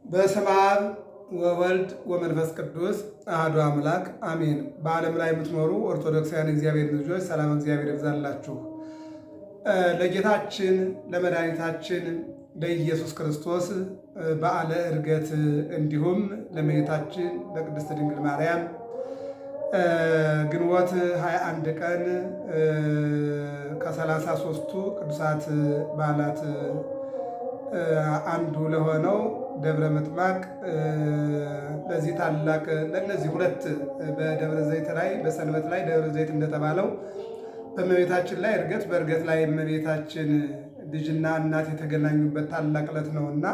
በስመ አብ ወወልድ ወመንፈስ ቅዱስ አሐዱ አምላክ አሜን። በዓለም ላይ የምትኖሩ ኦርቶዶክሳውያን እግዚአብሔር ልጆች ሰላም እግዚአብሔር ይብዛላችሁ። ለጌታችን ለመድኃኒታችን ለኢየሱስ ክርስቶስ በዓለ ዕርገት እንዲሁም ለእመቤታችን ለቅድስት ድንግል ማርያም ግንቦት 21 ቀን ከ33ቱ ቅዱሳት በዓላት አንዱ ለሆነው ደብረ ምጥማቅ ለዚህ ታላቅ ለነዚህ ሁለት በደብረ ዘይት ላይ በሰንበት ላይ ደብረ ዘይት እንደተባለው በእመቤታችን ላይ ዕርገት በዕርገት ላይ እመቤታችን ልጅና እናት የተገናኙበት ታላቅ ዕለት ነውና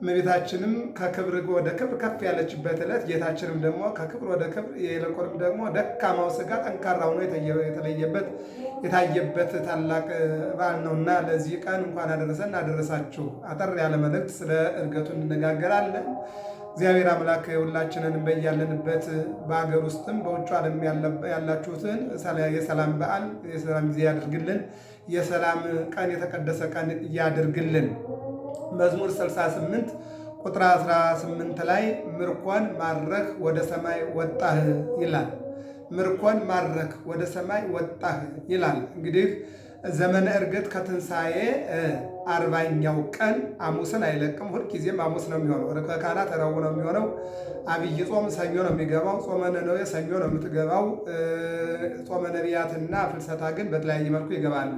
እመቤታችንም ከክብር ወደ ክብር ከፍ ያለችበት ዕለት፣ ጌታችንም ደግሞ ከክብር ወደ ክብር ይልቁንም ደግሞ ደካማው ሥጋ ጠንካራ ሆኖ የተለየበት የታየበት ታላቅ በዓል ነውና ለዚህ ቀን እንኳን አደረሰን አደረሳችሁ። አጠር ያለ መልእክት ስለ ዕርገቱ እንነጋገራለን። እግዚአብሔር አምላክ ሁላችንን በያለንበት በአገር ውስጥም በውጭ ዓለም ያላችሁትን የሰላም በዓል የሰላም ጊዜ ያድርግልን። የሰላም ቀን የተቀደሰ ቀን ያድርግልን። መዝሙር 68 ቁጥር 18 ላይ ምርኮን ማረክ ወደ ሰማይ ወጣህ ይላል። ምርኮን ማረክ ወደ ሰማይ ወጣህ ይላል። እንግዲህ ዘመነ ዕርገት ከትንሣኤ 40ኛው ቀን ሐሙስን አይለቅም። ሁልጊዜም ሐሙስ ነው የሚሆነው። ርክበ ካህናት ረቡዕ ነው የሚሆነው። አብይ ጾም ሰኞ ነው የሚገባው። ጾመ ነነዌ ሰኞ ነው የምትገባው። ጾመ ነቢያትና ፍልሰታ ግን በተለያየ መልኩ ይገባሉ።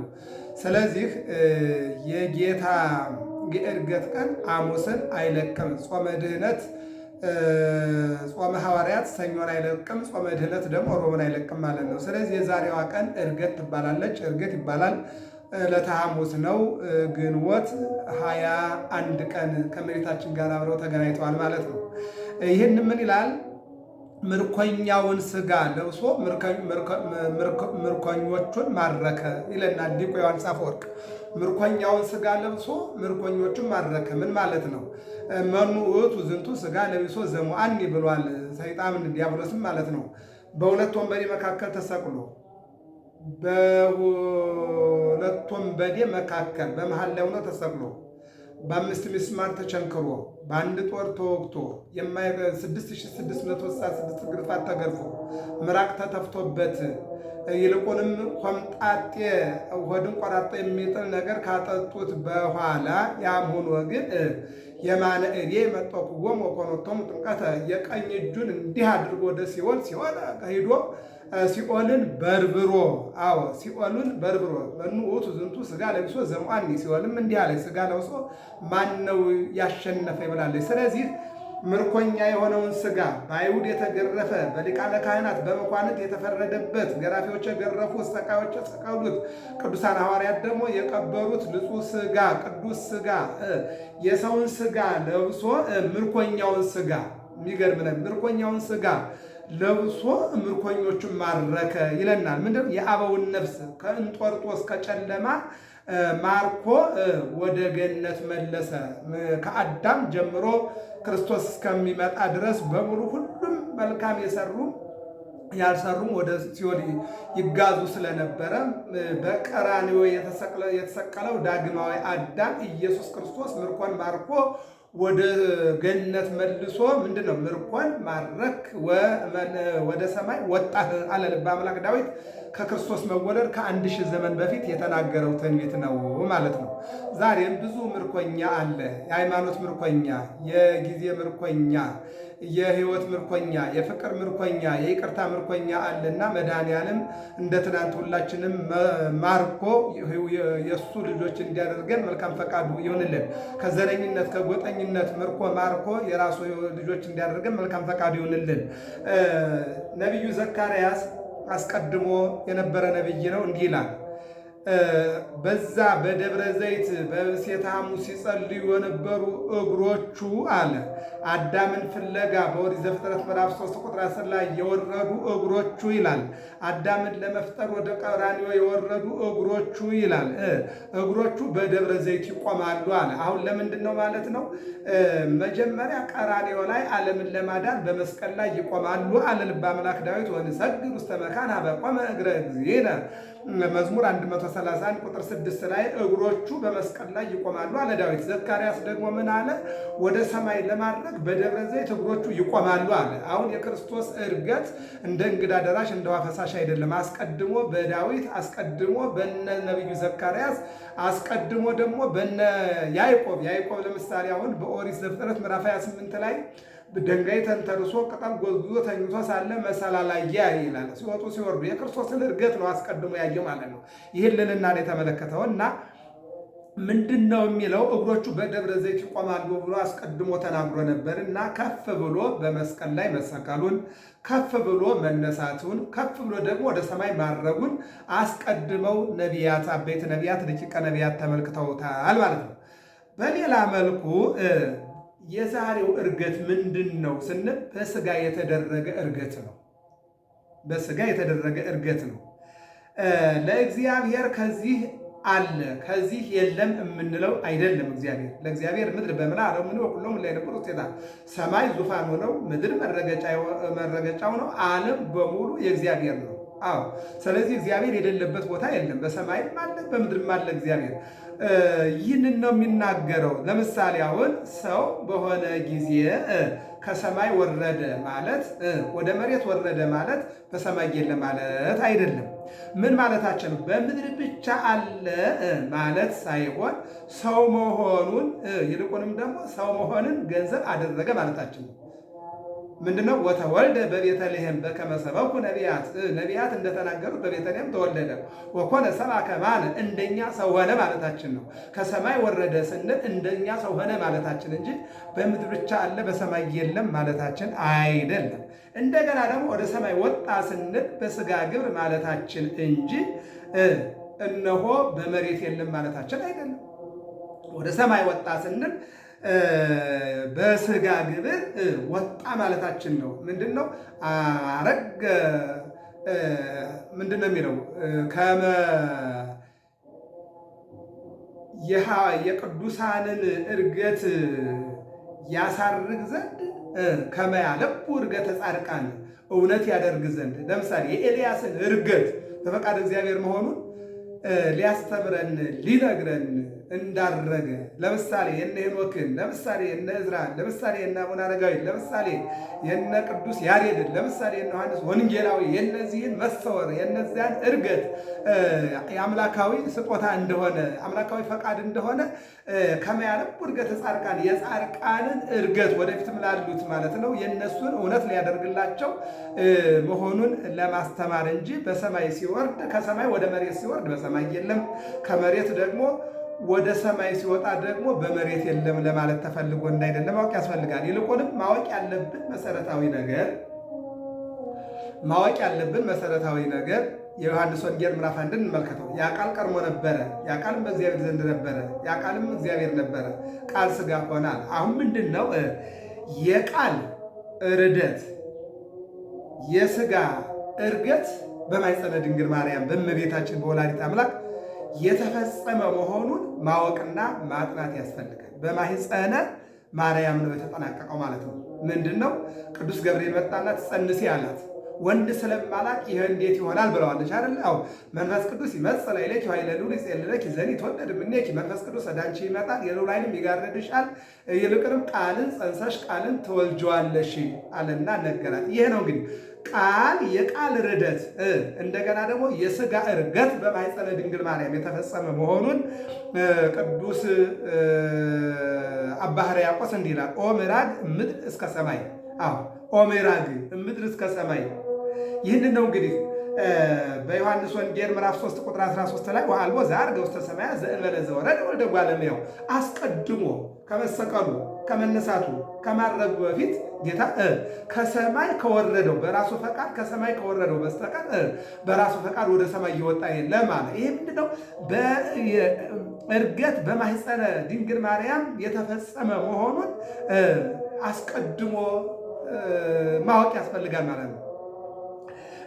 ስለዚህ የጌታ የዕርገት ቀን ሐሙስን አይለቅም። ጾመ ድህነት ጾመ ሐዋርያት ሰኞን አይለቅም። ጾመ ድህነት ደግሞ ሮብን አይለቅም ማለት ነው። ስለዚህ የዛሬዋ ቀን ዕርገት ትባላለች። ዕርገት ይባላል። ዕለተ ሐሙስ ነው። ግንቦት 21 ቀን ከእመቤታችን ጋር አብረው ተገናኝተዋል ማለት ነው። ይህን ምን ይላል? ምርኮኛውን ሥጋ ለብሶ ምርኮኞቹን ማረከ ይለናል ሊቁ ዮሐንስ አፈወርቅ። ምርኮኛውን ሥጋ ለብሶ ምርኮኞቹን ማረከ ምን ማለት ነው? መኑ ውእቱ ዝንቱ ሥጋ ለቢሶ ዘሙአኒ ብሏል ሰይጣን ዲያብሎስም ማለት ነው። በሁለት ወንበዴ መካከል ተሰቅሎ በሁለት ወንበዴ መካከል በመሃል ላይ ሆኖ ተሰቅሎ በ5 ምስማር ተቸንክሮ በአንድ ጦር ተወግቶ 6666 ግርፋት ተገርፎ ምራቅ ተተፍቶበት ይልቁንም ሆምጣጤ ሆድን ቆራርጦ የሚጥል ነገር ካጠጡት በኋላ ያም ሆኖ ግን የማነ እዴ መጠቁጎም ወኮኖቶም ጥምቀተ የቀኝ እጁን እንዲህ አድርጎ ወደ ሲኦል ሄዶ ሲኦልን በርብሮ ሲኦልን በርብሮ መኑ ውእቱ ዝንቱ ሥጋ ለቢሶ ዘሙአኒ ሲኦልም እንዲህ አለ ሥጋ ለብሶ ማን ነው ያሸነፈ ይብላለች። ስለዚህ ምርኮኛ የሆነውን ሥጋ በአይሁድ የተገረፈ በሊቃነ ካህናት በመኳንንት የተፈረደበት ገራፊዎች የገረፉት ሰቃዮች የሰቀሉት ቅዱሳን ሐዋርያት ደግሞ የቀበሩት ንጹሕ ሥጋ ቅዱስ ሥጋ የሰውን ሥጋ ለብሶ ምርኮኛውን ሥጋ የሚገርም ነው። ምርኮኛውን ሥጋ ለብሶ ምርኮኞቹን ማረከ ይለናል። ምንድን የአበውን ነፍስ ከእንጦርጦስ ከጨለማ ማርኮ ወደ ገነት መለሰ። ከአዳም ጀምሮ ክርስቶስ እስከሚመጣ ድረስ በሙሉ ሁሉም መልካም የሰሩ ያልሰሩም ወደ ሲኦል ይጋዙ ስለነበረ በቀራንዮ የተሰቀለው ዳግማዊ አዳም ኢየሱስ ክርስቶስ ምርኮን ማርኮ ወደ ገነት መልሶ ምንድን ነው ምርኮን ማረክ ወደ ሰማይ ወጣህ አለ ልበ አምላክ ዳዊት። ከክርስቶስ መወለድ ከ1000 ዘመን በፊት የተናገረው ትንቢት ነው ማለት ነው። ዛሬም ብዙ ምርኮኛ አለ። የሃይማኖት ምርኮኛ፣ የጊዜ ምርኮኛ፣ የሕይወት ምርኮኛ፣ የፍቅር ምርኮኛ፣ የይቅርታ ምርኮኛ አለና መድኃኔዓለም እንደ ትናንት ሁላችንም ማርኮ የእሱ ልጆች እንዲያደርገን መልካም ፈቃዱ ይሁንልን። ከዘረኝነት ከጎጠኝነት ምርኮ ማርኮ የራሱ ልጆች እንዲያደርገን መልካም ፈቃዱ ይሁንልን። ነቢዩ ዘካርያስ አስቀድሞ የነበረ ነቢይ ነው። እንዲህ ይላል በዛ በደብረ ዘይት በሴተ ሐሙስ ሲጸልዩ የነበሩ እግሮቹ አለ አዳምን ፍለጋ በኦሪት ዘፍጥረት ምዕራፍ 3 ቁጥር 10 ላይ የወረዱ እግሮቹ ይላል። አዳምን ለመፍጠር ወደ ቀራንዮ የወረዱ እግሮቹ ይላል። እግሮቹ በደብረ ዘይት ይቆማሉ አለ። አሁን ለምንድን ነው ማለት ነው? መጀመሪያ ቀራንዮ ላይ ዓለምን ለማዳን በመስቀል ላይ ይቆማሉ አለ ልበ አምላክ ዳዊት። ወንሰግድ ውስተ መካን ኀበ ቆመ እግረ እግዚእነ መዝሙር 131 ቁጥር 6 ላይ እግሮቹ በመስቀል ላይ ይቆማሉ አለ ዳዊት። ዘካርያስ ደግሞ ምን አለ? ወደ ሰማይ ለማድረግ በደብረ ዘይት እግሮቹ ይቆማሉ አለ። አሁን የክርስቶስ ዕርገት እንደ እንግዳ ደራሽ እንደ ውሃ ፈሳሽ አይደለም። አስቀድሞ በዳዊት አስቀድሞ በነ ነቢዩ ዘካርያስ አስቀድሞ ደግሞ በነ ያዕቆብ ለምሳሌ አሁን በኦሪት ዘፍጥረት ምዕራፍ 28 ላይ ድንጋይ ተንተርሶ ቅጠል ጎዝጉዞ ተኝቶ ሳለ መሰላል አየ ይላል። ሲወጡ ሲወርዱ የክርስቶስን ዕርገት ነው አስቀድሞ ያየው ማለት ነው። ይህን ልልና ነው የተመለከተው እና ምንድን ነው የሚለው? እግሮቹ በደብረ ዘይት ይቆማሉ ብሎ አስቀድሞ ተናግሮ ነበር እና ከፍ ብሎ በመስቀል ላይ መሰቀሉን፣ ከፍ ብሎ መነሳቱን፣ ከፍ ብሎ ደግሞ ወደ ሰማይ ማድረጉን አስቀድመው ነቢያት፣ አበይት ነቢያት፣ ደቂቀ ነቢያት ተመልክተውታል ማለት ነው። በሌላ መልኩ የዛሬው ዕርገት ምንድን ነው ስንል በስጋ የተደረገ ዕርገት ነው። በስጋ የተደረገ ዕርገት ነው። ለእግዚአብሔር ከዚህ አለ ከዚህ የለም የምንለው አይደለም። ለእግዚአብሔር ምድር በምላ አለሙኒ ወኩሎም ላይ ነበር ውስጤታ ሰማይ ዙፋኑ ነው፣ ምድር መረገጫው ነው፣ ዓለም በሙሉ የእግዚአብሔር ነው። አዎ፣ ስለዚህ እግዚአብሔር የሌለበት ቦታ የለም። በሰማይም አለ በምድርም አለ እግዚአብሔር። ይህንን ነው የሚናገረው። ለምሳሌ አሁን ሰው በሆነ ጊዜ ከሰማይ ወረደ ማለት ወደ መሬት ወረደ ማለት በሰማይ የለ ማለት አይደለም። ምን ማለታችን ነው? በምድር ብቻ አለ ማለት ሳይሆን ሰው መሆኑን ይልቁንም ደግሞ ሰው መሆንን ገንዘብ አደረገ ማለታችን ነው። ምንድነው? ወተወልደ በቤተልሔም በከመ ሰበኩ ነቢያት እንደተናገሩት በቤተልሔም ተወለደ። ወኮነ ሰብአ ከማነ እንደኛ ሰው ሆነ ማለታችን ነው። ከሰማይ ወረደ ስንል እንደኛ ሰው ሆነ ማለታችን እንጂ በምድር ብቻ አለ በሰማይ የለም ማለታችን አይደለም። እንደገና ደግሞ ወደ ሰማይ ወጣ ስንል በስጋ ግብር ማለታችን እንጂ እነሆ በመሬት የለም ማለታችን አይደለም። ወደ ሰማይ ወጣ ስንል በስጋ ግብር ወጣ ማለታችን ነው። ምንድነው? አረገ ምንድነው የሚለው? ከመ የቅዱሳንን ዕርገት ያሳርግ ዘንድ ከመ ያለቡ ዕርገተ ጻድቃን እውነት ያደርግ ዘንድ። ለምሳሌ የኤልያስን ዕርገት በፈቃድ እግዚአብሔር መሆኑን ሊያስተምረን ሊነግረን እንዳረገ ለምሳሌ የነ ሄኖክን፣ ለምሳሌ የነ ዕዝራን፣ ለምሳሌ የነ አቡነ አረጋዊ፣ ለምሳሌ የነ ቅዱስ ያሬድን፣ ለምሳሌ የነ ዮሐንስ ወንጌላዊ የነዚህን መሰወር የነዚያን ዕርገት የአምላካዊ ስጦታ እንደሆነ አምላካዊ ፈቃድ እንደሆነ ከመ ያለቡ ዕርገተ ጻድቃን የጻድቃንን ዕርገት ወደፊትም ላሉት ማለት ነው የነሱን እውነት ሊያደርግላቸው መሆኑን ለማስተማር እንጂ በሰማይ ሲወርድ ከሰማይ ወደ መሬት ሲወርድ በሰማይ የለም፣ ከመሬት ደግሞ ወደ ሰማይ ሲወጣ ደግሞ በመሬት የለም ለማለት ተፈልጎ እንዳይደለ ማወቅ ያስፈልጋል። ይልቁንም ማወቅ ያለብን መሰረታዊ ነገር የዮሐንስ ወንጌል ምዕራፍ 1 እንመልከተው። ያ ቃል ቀድሞ ነበረ፣ ያ ቃልም በእግዚአብሔር ዘንድ ነበረ፣ ያ ቃልም እግዚአብሔር ነበረ፣ ቃል ሥጋ ሆነ። አሁን ምንድን ነው የቃል ርደት የሥጋ ዕርገት በማኅፀነ ድንግል ማርያም በእመቤታችን በወላዲተ አምላክ የተፈጸመ መሆኑን ማወቅና ማጥናት ያስፈልጋል። በማኅፀነ ማርያም ነው የተጠናቀቀው ማለት ነው። ምንድን ነው? ቅዱስ ገብርኤል መጣና ትጸንሲ አላት። ወንድ ስለማላቅ ይህ እንዴት ይሆናል ብለዋለች አይደል? አዎ መንፈስ ቅዱስ ይመጽእ ላዕሌኪ ወኃይለ ልዑል ይጼልለኪ ዘኒ ይትወደድ እምኔኪ። መንፈስ ቅዱስ ወደ አንቺ ይመጣል፣ የልዑል ኃይልም ይጋርድሻል፣ ይልቁንም ቃልን ጸንሰሽ ቃልን ትወልጂዋለሽ አለና ነገራት። ይህ ነው እንግዲህ ቃል የቃል ርደት እንደገና ደግሞ የሥጋ ዕርገት በማኅፀነ ድንግል ማርያም የተፈጸመ መሆኑን ቅዱስ አባ ሕርያቆስ እንዲህ ይላል። ኦ ምዕራግ እምድር እስከ ሰማይ። አዎ ኦ ምዕራግ እምድር እስከ ሰማይ። ይህንን ነው እንግዲህ በዮሐንስ ወንጌል ምዕራፍ 3 ቁጥር 13 ላይ ወአልቦ ዘዐርገ ውስተ ሰማያት ዘእንበለ ዘወረደ ወልደ እጓለ እመሕያው። አስቀድሞ ከመሰቀሉ ከመነሳቱ ከማረጉ በፊት ጌታ ከሰማይ ከወረደው በራሱ ፈቃድ ከሰማይ ከወረደው በስተቀር በራሱ ፈቃድ ወደ ሰማይ እየወጣ የለም ማለት። ይሄ ምንድነው? በዕርገት በማኅፀነ ድንግል ማርያም የተፈጸመ መሆኑን አስቀድሞ ማወቅ ያስፈልጋል ማለት ነው።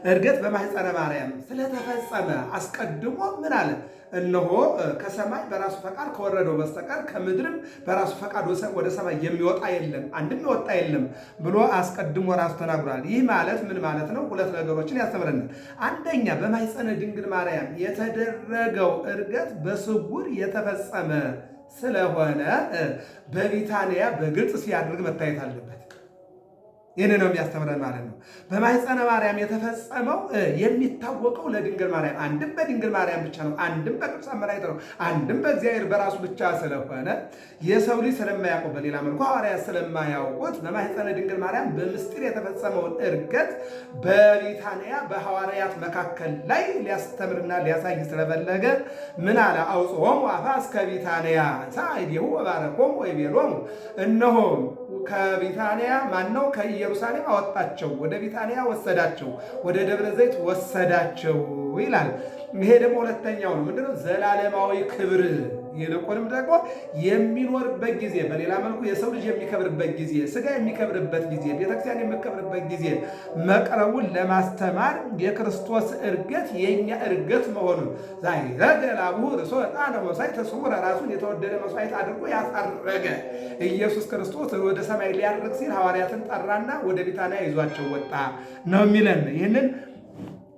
እርገት በማኅፀነ ማርያም ስለተፈጸመ አስቀድሞ ምን አለ? እነሆ ከሰማይ በራሱ ፈቃድ ከወረደው በስተቀር ከምድርም በራሱ ፈቃድ ወደ ሰማይ የሚወጣ የለም፣ አንድም የወጣ የለም ብሎ አስቀድሞ ራሱ ተናግሯል። ይህ ማለት ምን ማለት ነው? ሁለት ነገሮችን ያስተምረናል። አንደኛ በማኅፀነ ድንግል ማርያም የተደረገው እርገት በስውር የተፈጸመ ስለሆነ በቢታንያ በግልጽ ሲያደርግ መታየት አለበት። ይህን ነው የሚያስተምረን ማለት ነው። በማኅፀነ ማርያም የተፈጸመው የሚታወቀው ለድንግል ማርያም አንድም በድንግል ማርያም ብቻ ነው፣ አንድም በቅዱሳን መላእክት ነው፣ አንድም በእግዚአብሔር በራሱ ብቻ ስለሆነ የሰው ልጅ ስለማያውቀው በሌላ መልኩ ሐዋርያት ስለማያውቁት በማኅፀነ ድንግል ማርያም በምስጢር የተፈጸመውን እርገት በቢታንያ በሐዋርያት መካከል ላይ ሊያስተምርና ሊያሳይ ስለፈለገ ምን አለ? አውጽሖሙ አፋ እስከ ቢታንያ ሳይዴሁ ወባረኮሙ ወይቤሎሙ እነሆ ከቢታንያ ማነው ከኢየሩሳሌም አወጣቸው፣ ወደ ቢታንያ ወሰዳቸው፣ ወደ ደብረ ዘይት ወሰዳቸው ይላል። ይሄ ደግሞ ሁለተኛው ነው። ምንድነው? ዘላለማዊ ክብር ይልቁንም ደግሞ የሚኖርበት ጊዜ፣ በሌላ መልኩ የሰው ልጅ የሚከብርበት ጊዜ፣ ስጋ የሚከብርበት ጊዜ፣ ቤተክርስቲያን የሚከብርበት ጊዜ መቅረቡን ለማስተማር የክርስቶስ እርገት የኛ እርገት መሆኑን ዛይረገ ላብሁ ርእሶ ዕጣነ ወመሥዋዕተ ስውረ ራሱን የተወደደ መስዋዕት አድርጎ ያሳረገ ኢየሱስ ክርስቶስ ወደ ሰማይ ሊያርግ ሲል ሐዋርያትን ጠራና ወደ ቢታንያ ይዟቸው ወጣ ነው የሚለን። ይህንን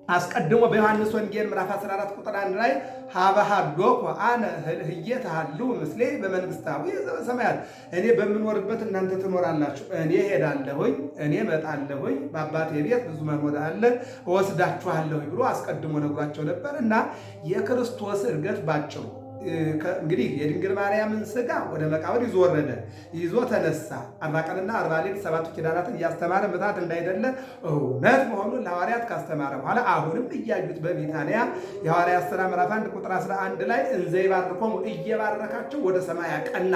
አስቀድሞ በዮሐንስ ወንጌል ምዕራፍ 14 ቁጥር 1 ላይ ሀበሃሎኮ አነ ህዬ ተሃልው ምስሌ በመንግሥታዊ ሰማያት፣ እኔ በምኖርበት እናንተ ትኖራላችሁ፣ እኔ ሄዳለሁኝ፣ እኔ እመጣለሁኝ፣ በአባቴ ቤት ብዙ መኖር አለ፣ እወስዳችኋለሁኝ ብሎ አስቀድሞ ነግሯቸው ነበር እና የክርስቶስ እርገት ባጭሩ እንግዲህ የድንግል ማርያምን ሥጋ ወደ መቃብር ይዞ ወረደ፣ ይዞ ተነሳ። 40 ቀንና 40 ሌሊት 7 ኪዳናትን እያስተማረ ምታት እንዳይደለ እውነት መሆኑን ለሐዋርያት ካስተማረ በኋላ አሁንም እያዩት በቢታንያ የሐዋርያት ሥራ ምዕራፍ 1 ቁጥር 11 ላይ እንዘ ይባርኮሙ እየባረካቸው ወደ ሰማይ አቀና።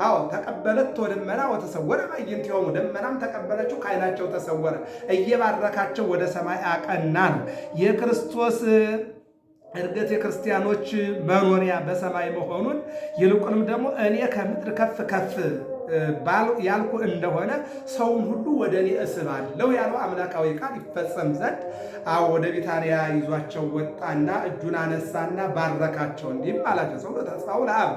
አዎ ተቀበለት ወደመና ወተሰወረ ማይንቲሆሙ ደመናም ተቀበለችው ከዓይናቸው ተሰወረ። እየባረካቸው ወደ ሰማይ አቀና ነው የክርስቶስ እርገት የክርስቲያኖች መኖሪያ በሰማይ መሆኑን ይልቁንም ደግሞ እኔ ከምድር ከፍ ከፍ ያልኩ እንደሆነ ሰውን ሁሉ ወደ እኔ እስባለሁ ያለው አምላካዊ ቃል ይፈጸም ዘንድ ወደ ቢታንያ ይዟቸው ወጣና እጁን አነሳና ባረካቸው። እንዲህም አላቸው፣ ሰው ተስፋው ለአብ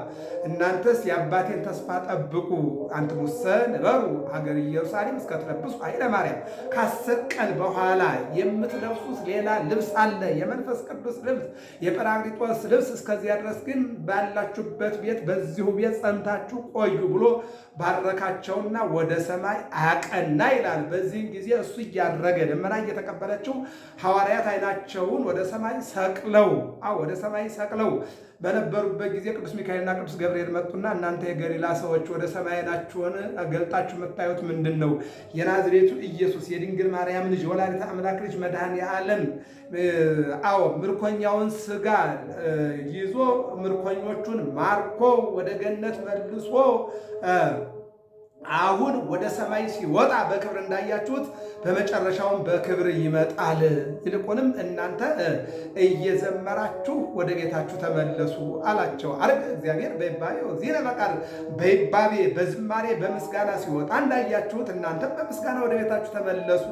እናንተስ የአባቴን ተስፋ ጠብቁ። አንትሙሰ ንበሩ ሀገር ኢየሩሳሌም እስከትለብሱ ኃይለ ማርያም፣ ከ10 ቀን በኋላ የምትለብሱት ሌላ ልብስ አለ፣ የመንፈስ ቅዱስ ልብስ፣ የጰራቅሊጦስ ልብስ። እስከዚያ ድረስ ግን ባላችሁበት ቤት በዚሁ ቤት ጸንታችሁ ቆዩ ብሎ ባረካቸውና ወደ ሰማይ አቀና ይላል። በዚህም ጊዜ እሱ እያረገ ደመና እየተቀበለችው ሐዋርያት ዓይናቸውን ወደ ሰማይ ሰቅለው በነበሩበት ጊዜ ቅዱስ ሚካኤልና ቅዱስ ገብርኤል መጡና እናንተ የገሊላ ሰዎች ወደ ሰማይ ዓይናችሁን ገልጣችሁ የምታዩት ምንድን ነው? የናዝሬቱ ኢየሱስ የድንግል ማርያም ልጅ ወላዲተ አምላክ ልጅ መድኃኔ ዓለም ምርኮኛውን ሥጋ ይዞ ምርኮኞቹን ማርኮ ወደ ገነት መልሶ አሁን ወደ ሰማይ ሲወጣ በክብር እንዳያችሁት በመጨረሻውን በክብር ይመጣል። ይልቁንም እናንተ እየዘመራችሁ ወደ ቤታችሁ ተመለሱ አላቸው። አረገ እግዚአብሔር በይባቤው እግዚእነ በቃል በይባቤ በዝማሬ በምስጋና ሲወጣ እንዳያችሁት እናንተም በምስጋና ወደ ቤታችሁ ተመለሱ።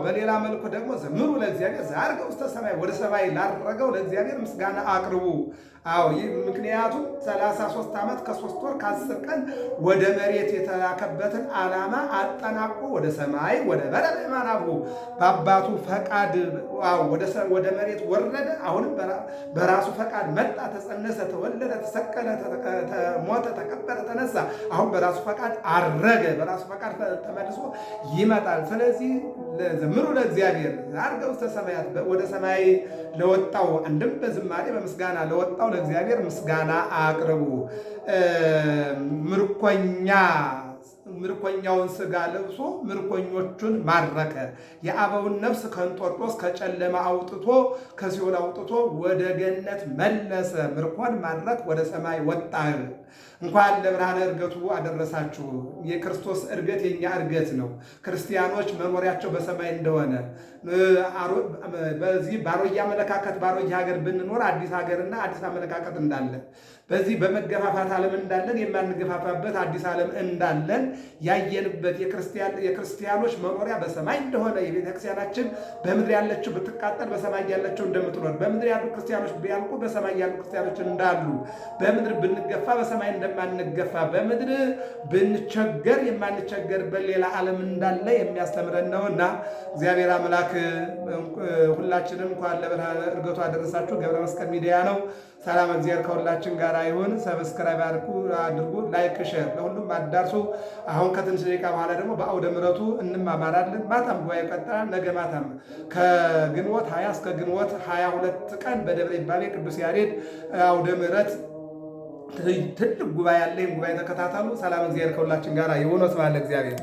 በሌላ መልኩ ደግሞ ዘምሩ ለእግዚአብሔር ዘዐርገ ውስተ ሰማይ፣ ወደ ሰማይ ላረገው ለእግዚአብሔር ምስጋና አቅርቡ። ይህ ምክንያቱም 33 ዓመት ከ3 ወር ከ10 ቀን ወደ መሬት የተላከበትን ዓላማ አጠናቆ ወደ ሰማይ ወደ በረበ ማናቡ በአባቱ ፈቃድ ወደ መሬት ወረደ። አሁንም በራሱ ፈቃድ መጣ፣ ተጸነሰ፣ ተወለደ፣ ተሰቀለ፣ ሞተ፣ ተቀበረ፣ ተነሳ። አሁን በራሱ ፈቃድ አረገ፣ በራሱ ፈቃድ ተመልሶ ይመጣል። ስለዚህ ዘምሩ ለእግዚአብሔር ዘዐርገ ውስተ ሰማያት፣ ወደ ሰማይ ለወጣው አንድም በዝማሬ በምስጋና ለወጣው ለእግዚአብሔር ምስጋና አቅርቡ። ምርኮኛውን ሥጋ ለብሶ ምርኮኞቹን ማረከ። የአበውን ነፍስ ከእንጦርጦስ ከጨለማ አውጥቶ ከሲኦል አውጥቶ ወደ ገነት መለሰ። ምርኮን ማድረክ ወደ ሰማይ ወጣ። እንኳን ለብርሃነ ዕርገቱ አደረሳችሁ። የክርስቶስ ዕርገት የኛ ዕርገት ነው። ክርስቲያኖች መኖሪያቸው በሰማይ እንደሆነ በዚህ ባሮጌ አመለካከት ባሮጌ ሀገር ብንኖር አዲስ ሀገርና አዲስ አመለካከት እንዳለን በዚህ በመገፋፋት ዓለም እንዳለን የማንገፋፋበት አዲስ ዓለም እንዳለን ያየንበት የክርስቲያኖች መኖሪያ በሰማይ እንደሆነ የቤተክርስቲያናችን በምድር ያለችው ብትቃጠል በሰማይ ያለችው እንደምትኖር በምድር ያሉ ክርስቲያኖች ቢያልቁ በሰማይ ያሉ ክርስቲያኖች እንዳሉ በምድር ብንገፋ በሰማይ እንደማንገፋ በምድር ብንቸገር የማንቸገርበት ሌላ ዓለም እንዳለ የሚያስተምረን ነውና እግዚአብሔር አምላክ ሁላችንም እንኳን ለብርሃነ ዕርገቱ አደረሳችሁ። ገብረ መስቀል ሚዲያ ነው። ሰላም እግዚአብሔር ከሁላችን ጋር ይሁን። ሰብስክራይብ አድርጉ፣ ላይክ፣ ሼር ለሁሉም አዳርሱ። አሁን ከትንሽ ደቂቃ በኋላ ደግሞ በአውደ ምሕረቱ እንማማራለን። ማታም ጉባኤ ይቀጥላል። ነገ ማታም ከግንቦት 20 እስከ ግንቦት 22 ቀን በደብረ ይባቤ ቅዱስ ያሬድ አውደ ምሕረት ትልቅ ጉባኤ አለ። ጉባኤ ተከታተሉ። ሰላም እግዚአብሔር ከሁላችን ጋር ይሁን። ወስብሐት ለእግዚአብሔር።